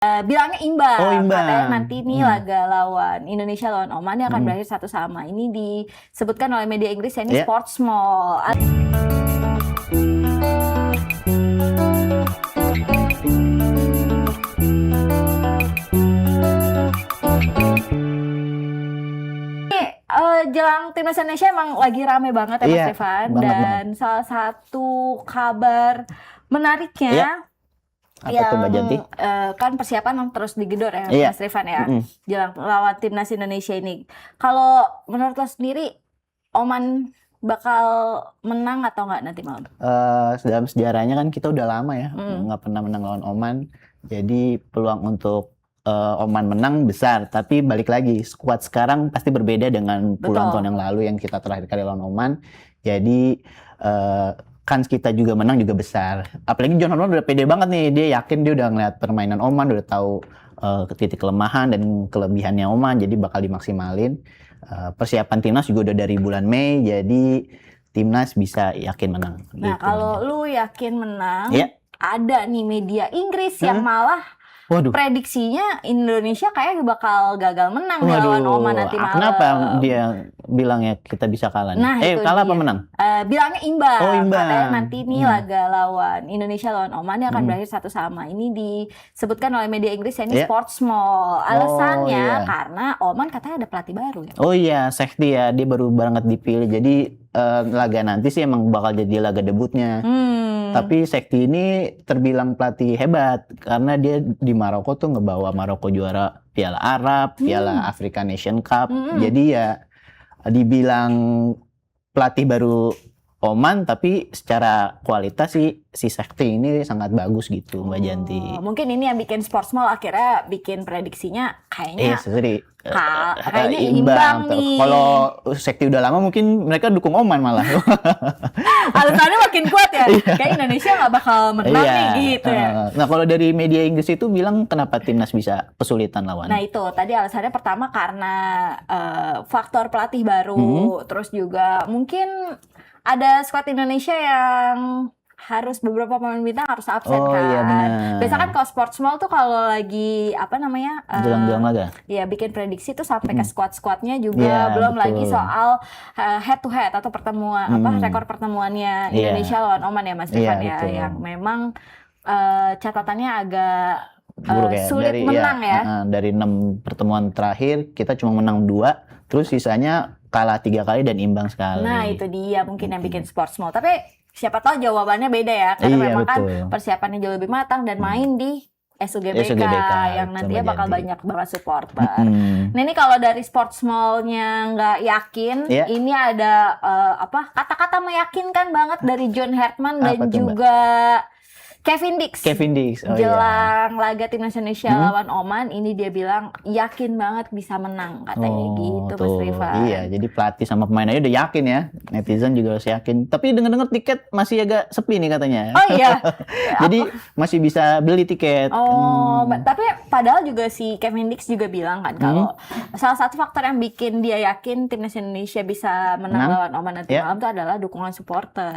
Bilangnya imbang. Oh, imbang. Katanya nanti nih laga lawan Indonesia lawan Oman ini akan berakhir 1-1. Ini disebutkan oleh media Inggris ya, ini Sportsmall. Jelang timnas Indonesia emang lagi rame banget ya Mas Rifan. Dan salah satu kabar menariknya yang kan persiapan terus digedor ya Mas Rifan ya, jelang lawan timnas Indonesia ini. Kalau menurut lo sendiri Oman bakal menang atau nggak nanti malam? Dalam sejarahnya kan kita udah lama ya nggak pernah menang lawan Oman. Jadi peluang untuk Oman menang besar, tapi balik lagi skuad sekarang pasti berbeda dengan puluhan tahun yang lalu yang kita terakhir kali lawan Oman. Jadi kans kita juga menang juga besar. Apalagi John Horman udah pede banget nih, dia yakin dia udah ngeliat permainan Oman, udah tahu titik kelemahan dan kelebihannya Oman, jadi bakal dimaksimalin. Persiapan timnas juga udah dari bulan Mei, jadi timnas bisa yakin menang. Nah gitu. Kalau lu yakin menang, ada nih media Inggris yang malah prediksinya Indonesia kayak bakal gagal menang lawan Oman nanti malam. Kenapa dia bilangnya kita bisa kalah? Nah, kalah apa menang? Bilangnya imbang. Oh, imbang. Katanya nanti nih laga lawan Indonesia lawan Oman ini akan berakhir 1-1. Ini disebutkan oleh media Inggris ya, ini Sportsmall. Alasannya karena Oman katanya ada pelatih baru ya. Oh iya, Sekti ya, dia baru banget dipilih. Jadi laga nanti sih emang bakal jadi laga debutnya. Tapi Sekti ini terbilang pelatih hebat karena dia di Maroko tuh ngebawa Maroko juara Piala Arab, Piala Africa Nation Cup. Jadi ya dibilang pelatih baru Oman, tapi secara kualitas sih si Sekti ini sangat bagus gitu, Mbak Janti. Mungkin ini yang bikin Sportsmall akhirnya bikin prediksinya kayaknya kayaknya imbang nih. Kalau Sekti udah lama mungkin mereka dukung Oman malah. Alasannya makin kuat ya. Kayak Indonesia nggak bakal menang nih gitu ya. Nah kalau dari media Inggris itu bilang kenapa timnas bisa kesulitan lawan? Nah itu tadi alasannya pertama karena faktor pelatih baru, terus juga mungkin ada skuad Indonesia yang harus beberapa pemain bintang harus absen kan. Iya, biasa kan kalau Sportsmall tuh kalau lagi jelang-jelang laga. Iya bikin prediksi tuh sampai ke skuad-skuadnya juga, belum lagi soal head to head atau pertemuan rekor pertemuannya Indonesia lawan Oman ya Mas Rifan ya, yang memang catatannya agak sulit menang ya. Dari 6 pertemuan terakhir kita cuma menang 2, terus sisanya kalah 3 kali dan imbang sekali. Nah itu dia mungkin yang bikin Sportsmall. Tapi siapa tahu jawabannya beda ya, karena memang kan persiapannya jauh lebih matang dan main di SUGBK yang nantinya bakal banyak banget supporter. Nah ini kalau dari Sportsmall-nya nggak yakin, ini ada kata-kata meyakinkan banget dari John Herman dan juga Kevin Dix. Jelang laga timnas Indonesia lawan Oman, ini dia bilang yakin banget bisa menang katanya gitu Mas Rifan. Iya, jadi pelatih sama pemain aja udah yakin ya. Netizen juga harus yakin. Tapi dengar-dengar tiket masih agak sepi nih katanya. Oh iya. Jadi masih bisa beli tiket. Tapi padahal juga si Kevin Dix juga bilang kan kalau salah satu faktor yang bikin dia yakin timnas Indonesia bisa menang lawan Oman nanti malam itu adalah dukungan supporter.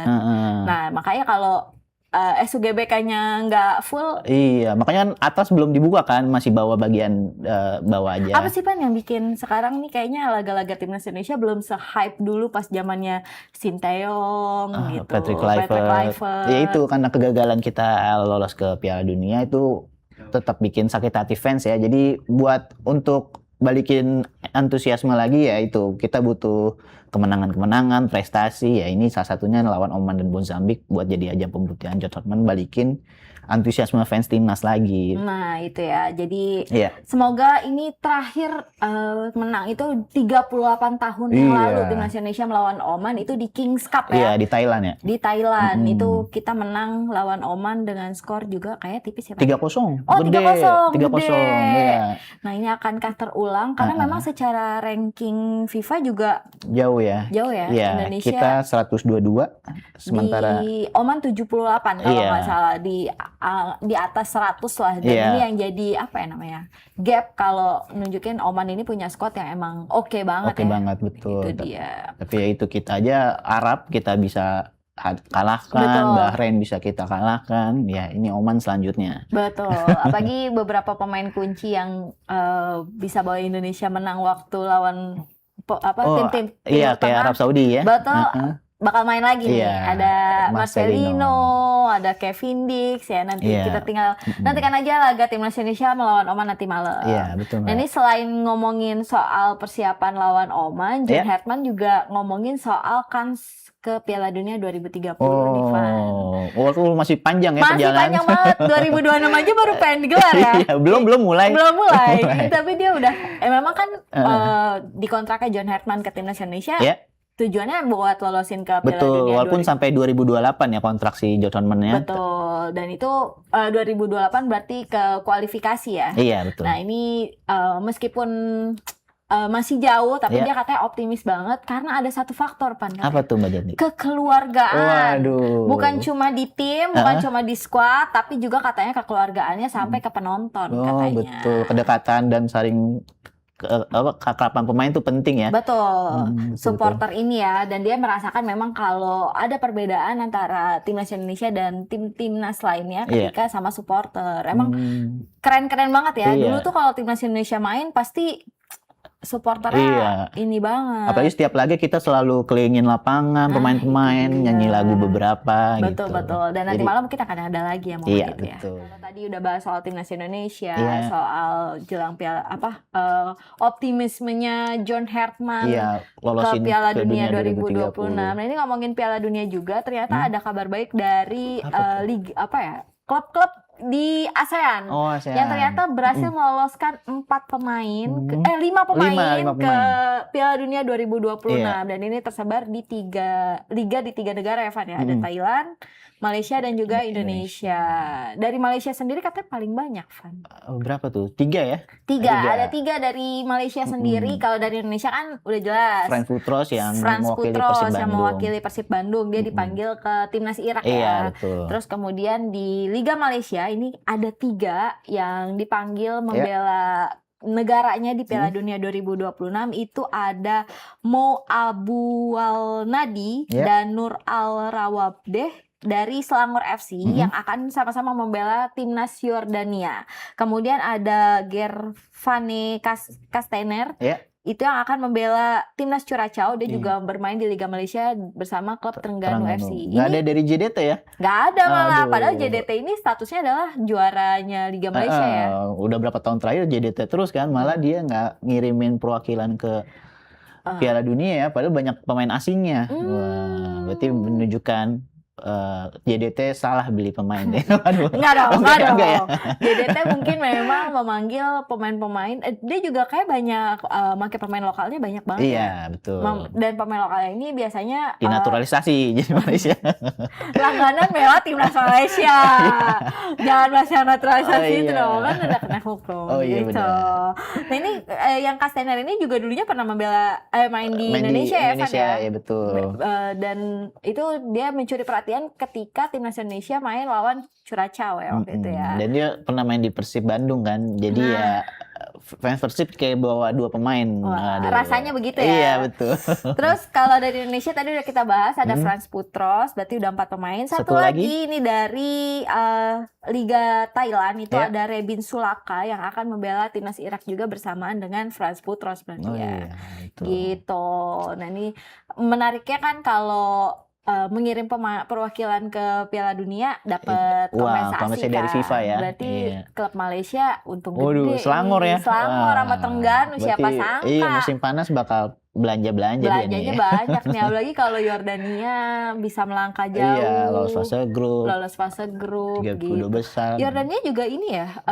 Nah, makanya kalau SUGBK-nya nggak full. Iya, makanya kan atas belum dibuka kan, masih bawa bagian bawah aja. Apa sih Pan yang bikin sekarang nih kayaknya laga-laga timnas Indonesia belum se-hype dulu pas zamannya Sinteyong gitu, Patrick Kluivert. Ya itu karena kegagalan kita lolos ke Piala Dunia itu tetap bikin sakit hati fans ya. Jadi buat untuk balikin antusiasme lagi ya itu kita butuh kemenangan-kemenangan, prestasi ya, ini salah satunya lawan Oman dan Mozambik buat jadi ajang pembuktian John Horman balikin antusiasme fans timnas lagi. Nah itu ya, jadi semoga ini terakhir menang itu 38 tahun yang lalu timnas Indonesia melawan Oman itu di Kings Cup ya. Iya di Thailand ya. Di Thailand itu kita menang lawan Oman dengan skor juga kayak tipis ya Pak? 3-0. Oh 3-0. Iya. Nah ini akankah terulang karena memang secara ranking FIFA juga jauh ya. Indonesia kita 122 sementara di Oman 78 kalau nggak salah, di atas 100 lah. Dan ini yang jadi gap kalau nunjukin Oman ini punya squad yang emang oke banget. Oke banget betul. Itu dia. Tapi ya itu kita aja Arab kita bisa kalahkan, Betul. Bahrain bisa kita kalahkan, ya ini Oman selanjutnya. Betul, apalagi beberapa pemain kunci yang bisa bawa Indonesia menang waktu lawan tim-tim iya kayak Arab Saudi ya. Betul, bakal main lagi nih. Iya, Ada Marcelino, ada Kevin Dix ya. Nanti kita tinggal nantikan aja laga timnas Indonesia melawan Oman nanti malam. Iya, betul. Nah, ini selain ngomongin soal persiapan lawan Oman, John Hertman juga ngomongin soal kans ke Piala Dunia 2030 nih, Van. Oh, masih panjang ya masih perjalanan. Panjang banget. 2026 aja baru pengen digelar ya. Iya, belum mulai. Belum mulai. Tapi dia udah memang kan dikontraknya John Hertman ke timnas Indonesia. Tujuannya buat lolosin ke Piala Dunia. Walaupun sampai 2028 ya kontrak si John Hertman-nya. Betul. Dan itu 2028 berarti ke kualifikasi ya. Iya, betul. Nah, ini meskipun masih jauh, tapi dia katanya optimis banget karena ada satu faktor, Pan. Apa tuh Mbak Jati? Kekeluargaan. Waduh. Bukan cuma di tim, bukan cuma di squad, tapi juga katanya kekeluargaannya sampai ke penonton katanya. Betul. Kedekatan dan saling keakraban pemain itu penting ya. Betul. Supporter ini ya, dan dia merasakan memang kalau ada perbedaan antara timnas Indonesia dan tim-timnas lainnya ketika sama supporter. Emang keren-keren banget ya. Dulu tuh kalau timnas Indonesia main pasti supporternya ini banget. Apalagi setiap laga kita selalu kelilingin lapangan, pemain-pemain nyanyi lagu beberapa gitu. Betul. Dan nanti malam kita akan ada lagi yang mau gitu betul. Ya. Tadi udah bahas soal timnas Indonesia, soal jelang Piala optimismenya John Hertman ke Piala Dunia 2026. Nah, ini ngomongin Piala Dunia juga ternyata ada kabar baik dari klub-klub di ASEAN, yang ternyata berhasil meloloskan 5 pemain ke Piala Dunia 2026 dan ini tersebar di 3 negara ya, Van ya. Ada Thailand, Malaysia dan juga Indonesia. Dari Malaysia sendiri katanya paling banyak, Van. Berapa tuh? 3 ya? 3. Ada 3 dari Malaysia sendiri. Kalau dari Indonesia kan udah jelas. Franz Putros yang mewakili Persib Bandung. Dia dipanggil ke timnas Irak ya. Betul. Terus kemudian di Liga Malaysia ini ada 3 yang dipanggil membela negaranya di Piala Dunia 2026. Itu ada Mo Abu Nadi dan Nur Al Rawabdeh dari Selangor FC yang akan sama-sama membela timnas Yordania. Kemudian ada Gervane Castaner itu yang akan membela timnas Curaçao. Dia juga bermain di Liga Malaysia bersama klub Terengganu FC. Nggak ada dari JDT ya? Nggak ada malah. Padahal JDT ini statusnya adalah juaranya Liga Malaysia ya. Udah berapa tahun terakhir JDT terus kan, malah dia nggak ngirimin perwakilan ke Piala Dunia ya, padahal banyak pemain asingnya. Wah, berarti menunjukkan JDT salah beli pemain deh. Enggak dong. Ya? JDT mungkin memang memanggil pemain-pemain. Dia juga kayak banyak pakai pemain lokalnya banyak banget. Iya, betul. Dan pemain lokalnya ini biasanya dinaturalisasi jadi Malaysia. Langganan mewah timnas Malaysia. Jangan bahas naturalisasi itu dong, kan udah kena hukum gitu. Benar. Nah ini yang Castaner ini juga dulunya pernah membela main di Indonesia ya, Van ya. Iya betul. Dan itu dia mencuri perhatian ketika timnas Indonesia main lawan Curaçao ya waktu itu ya. Dan dia pernah main di Persib Bandung kan. Jadi ya fans Persib kayak bawa 2 pemain. Rasanya begitu ya. Iya betul. Terus kalau dari Indonesia tadi udah kita bahas ada Franz Putros, berarti udah 4 pemain. Satu lagi ini dari Liga Thailand itu ada Rebin Sulaka yang akan membela timnas Irak juga bersamaan dengan Franz Putros berarti gitu. Nah ini menariknya kan kalau mengirim perwakilan ke Piala Dunia dapat kompensasi dari FIFA ya. Berarti klub Malaysia untung gede. Selangor ya. Selangor sama Terengganu siapa sangka. Iya, musim panas bakal belanjanya banyak nih, apalagi kalau Yordania bisa melangkah jauh. Iya, lolos fase grup 32 gitu. Besar. Yordania juga ini ya,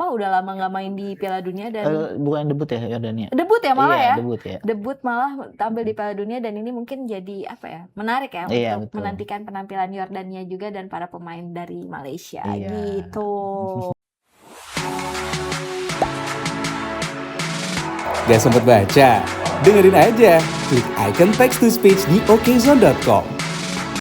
udah lama nggak main di Piala Dunia dan bukan debut ya Yordania. Debut ya malah ya. Debut malah tampil di Piala Dunia dan ini mungkin jadi menarik ya untuk menantikan penampilan Yordania juga dan para pemain dari Malaysia gitu. Gak sempet baca? Dengerin aja, klik icon text to speech di okezone.com.